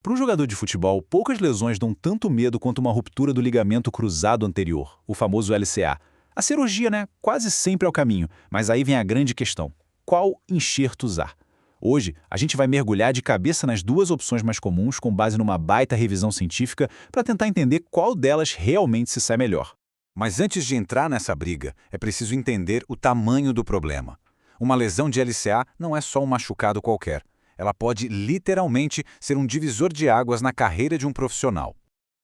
Para um jogador de futebol, poucas lesões dão tanto medo quanto uma ruptura do ligamento cruzado anterior, o famoso LCA. A cirurgia, quase sempre é o caminho, mas aí vem a grande questão: qual enxerto usar? Hoje, a gente vai mergulhar de cabeça nas duas opções mais comuns com base numa baita revisão científica para tentar entender qual delas realmente se sai melhor. Mas antes de entrar nessa briga, é preciso entender o tamanho do problema. Uma lesão de LCA não é só um machucado qualquer. Ela pode, literalmente, ser um divisor de águas na carreira de um profissional.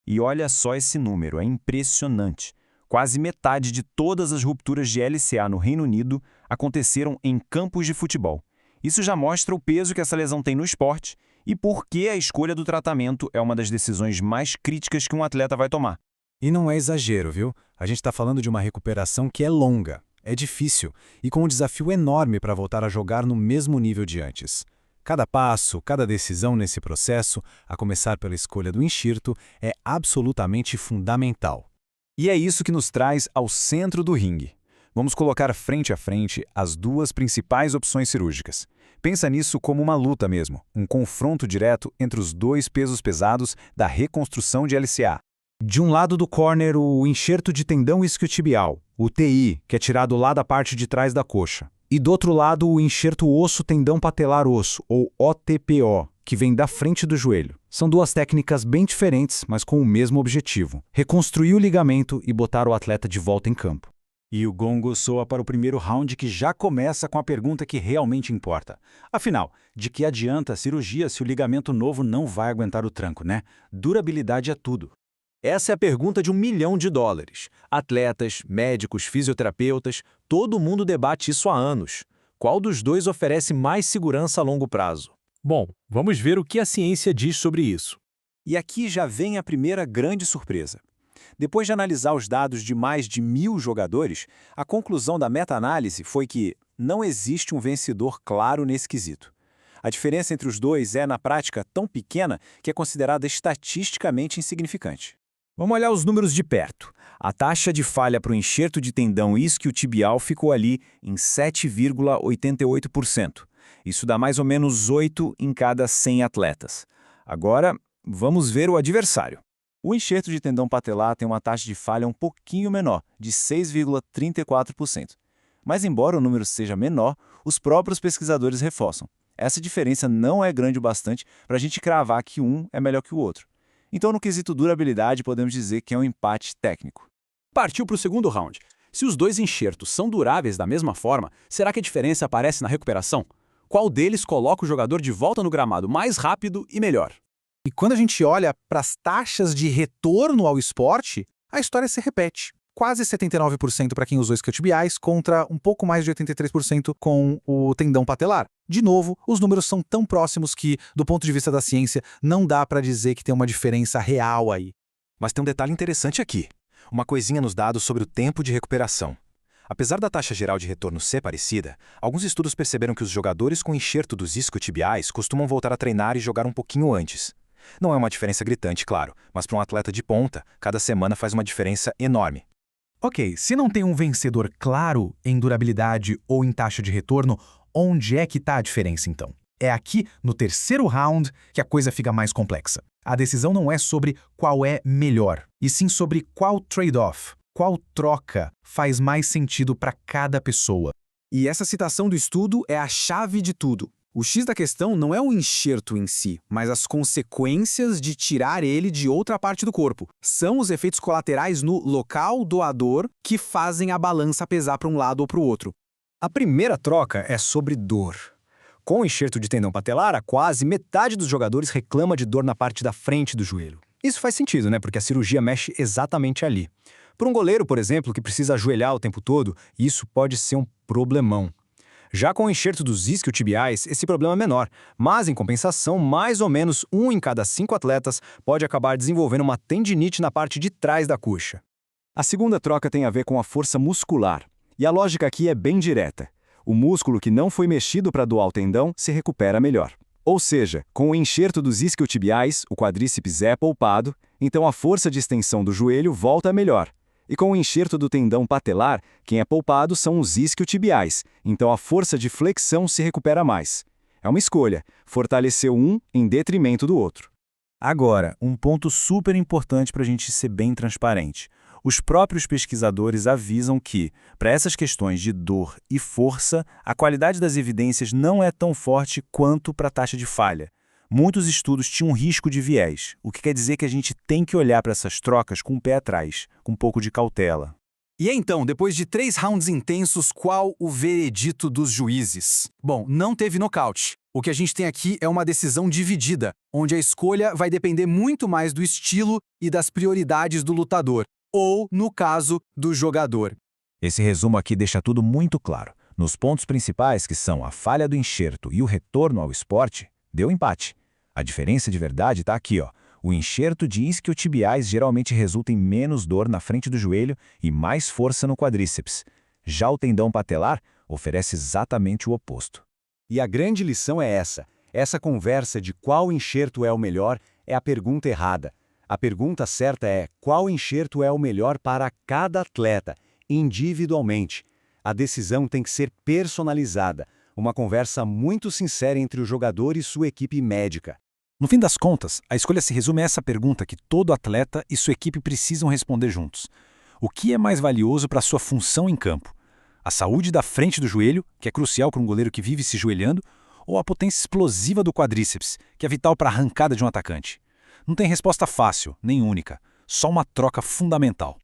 E olha só esse número, é impressionante. Quase metade de todas as rupturas de LCA no Reino Unido aconteceram em campos de futebol. Isso já mostra o peso que essa lesão tem no esporte e por que a escolha do tratamento é uma das decisões mais críticas que um atleta vai tomar. E não é exagero, viu? A gente está falando de uma recuperação que é longa, é difícil e com um desafio enorme para voltar a jogar no mesmo nível de antes. Cada passo, cada decisão nesse processo, a começar pela escolha do enxerto, é absolutamente fundamental. E é isso que nos traz ao centro do ringue. Vamos colocar frente a frente as duas principais opções cirúrgicas. Pensa nisso como uma luta mesmo, um confronto direto entre os dois pesos pesados da reconstrução de LCA. De um lado do corner, o enxerto de tendão isquiotibial, o TI, que é tirado lá da parte de trás da coxa. E do outro lado, o enxerto osso-tendão patelar-osso, ou OTPO, que vem da frente do joelho. São duas técnicas bem diferentes, mas com o mesmo objetivo: reconstruir o ligamento e botar o atleta de volta em campo. E o gongo soa para o primeiro round, que já começa com a pergunta que realmente importa. Afinal, de que adianta a cirurgia se o ligamento novo não vai aguentar o tranco, né? Durabilidade é tudo. Essa é a pergunta de $1 milhão. Atletas, médicos, fisioterapeutas, todo mundo debate isso há anos. Qual dos dois oferece mais segurança a longo prazo? Bom, vamos ver o que a ciência diz sobre isso. E aqui já vem a primeira grande surpresa. Depois de analisar os dados de mais de 1.000 jogadores, a conclusão da meta-análise foi que não existe um vencedor claro nesse quesito. A diferença entre os dois é, na prática, tão pequena que é considerada estatisticamente insignificante. Vamos olhar os números de perto. A taxa de falha para o enxerto de tendão isquiotibial ficou ali em 7,88%. Isso dá mais ou menos 8 em cada 100 atletas. Agora, vamos ver o adversário. O enxerto de tendão patelar tem uma taxa de falha um pouquinho menor, de 6,34%. Mas embora o número seja menor, os próprios pesquisadores reforçam: essa diferença não é grande o bastante para a gente cravar que um é melhor que o outro. Então, no quesito durabilidade, podemos dizer que é um empate técnico. Partiu para o segundo round. Se os dois enxertos são duráveis da mesma forma, será que a diferença aparece na recuperação? Qual deles coloca o jogador de volta no gramado mais rápido e melhor? E quando a gente olha para as taxas de retorno ao esporte, a história se repete. Quase 79% para quem usou isquiotibiais contra um pouco mais de 83% com o tendão patelar. De novo, os números são tão próximos que, do ponto de vista da ciência, não dá para dizer que tem uma diferença real aí. Mas tem um detalhe interessante aqui. Uma coisinha nos dados sobre o tempo de recuperação. Apesar da taxa geral de retorno ser parecida, alguns estudos perceberam que os jogadores com enxerto dos isquiotibiais costumam voltar a treinar e jogar um pouquinho antes. Não é uma diferença gritante, claro, mas para um atleta de ponta, cada semana faz uma diferença enorme. Ok, se não tem um vencedor claro em durabilidade ou em taxa de retorno, onde é que está a diferença então? É aqui, no terceiro round, que a coisa fica mais complexa. A decisão não é sobre qual é melhor, e sim sobre qual trade-off, qual troca faz mais sentido para cada pessoa. E essa citação do estudo é a chave de tudo. O X da questão não é o enxerto em si, mas as consequências de tirar ele de outra parte do corpo. São os efeitos colaterais no local doador que fazem a balança pesar para um lado ou para o outro. A primeira troca é sobre dor. Com o enxerto de tendão patelar, quase metade dos jogadores reclama de dor na parte da frente do joelho. Isso faz sentido, né? Porque a cirurgia mexe exatamente ali. Para um goleiro, por exemplo, que precisa ajoelhar o tempo todo, isso pode ser um problemão. Já com o enxerto dos isquiotibiais, esse problema é menor, mas, em compensação, mais ou menos 1 em cada 5 atletas pode acabar desenvolvendo uma tendinite na parte de trás da coxa. A segunda troca tem a ver com a força muscular. E a lógica aqui é bem direta. O músculo que não foi mexido para doar o tendão se recupera melhor. Ou seja, com o enxerto dos isquiotibiais, o quadríceps é poupado, então a força de extensão do joelho volta melhor. E com o enxerto do tendão patelar, quem é poupado são os isquiotibiais, então a força de flexão se recupera mais. É uma escolha, fortalecer um em detrimento do outro. Agora, um ponto super importante para a gente ser bem transparente. Os próprios pesquisadores avisam que, para essas questões de dor e força, a qualidade das evidências não é tão forte quanto para a taxa de falha. Muitos estudos tinham risco de viés, o que quer dizer que a gente tem que olhar para essas trocas com o pé atrás, com um pouco de cautela. E então, depois de 3 rounds intensos, qual o veredito dos juízes? Bom, não teve nocaute. O que a gente tem aqui é uma decisão dividida, onde a escolha vai depender muito mais do estilo e das prioridades do lutador, ou, no caso, do jogador. Esse resumo aqui deixa tudo muito claro. Nos pontos principais, que são a falha do enxerto e o retorno ao esporte, deu empate. A diferença de verdade está aqui, ó. O enxerto de isquiotibiais geralmente resulta em menos dor na frente do joelho e mais força no quadríceps. Já o tendão patelar oferece exatamente o oposto. E a grande lição é essa. Essa conversa de qual enxerto é o melhor é a pergunta errada. A pergunta certa é qual enxerto é o melhor para cada atleta, individualmente. A decisão tem que ser personalizada. Uma conversa muito sincera entre o jogador e sua equipe médica. No fim das contas, a escolha se resume a essa pergunta que todo atleta e sua equipe precisam responder juntos. O que é mais valioso para a sua função em campo? A saúde da frente do joelho, que é crucial para um goleiro que vive se joelhando, ou a potência explosiva do quadríceps, que é vital para a arrancada de um atacante? Não tem resposta fácil, nem única, só uma troca fundamental.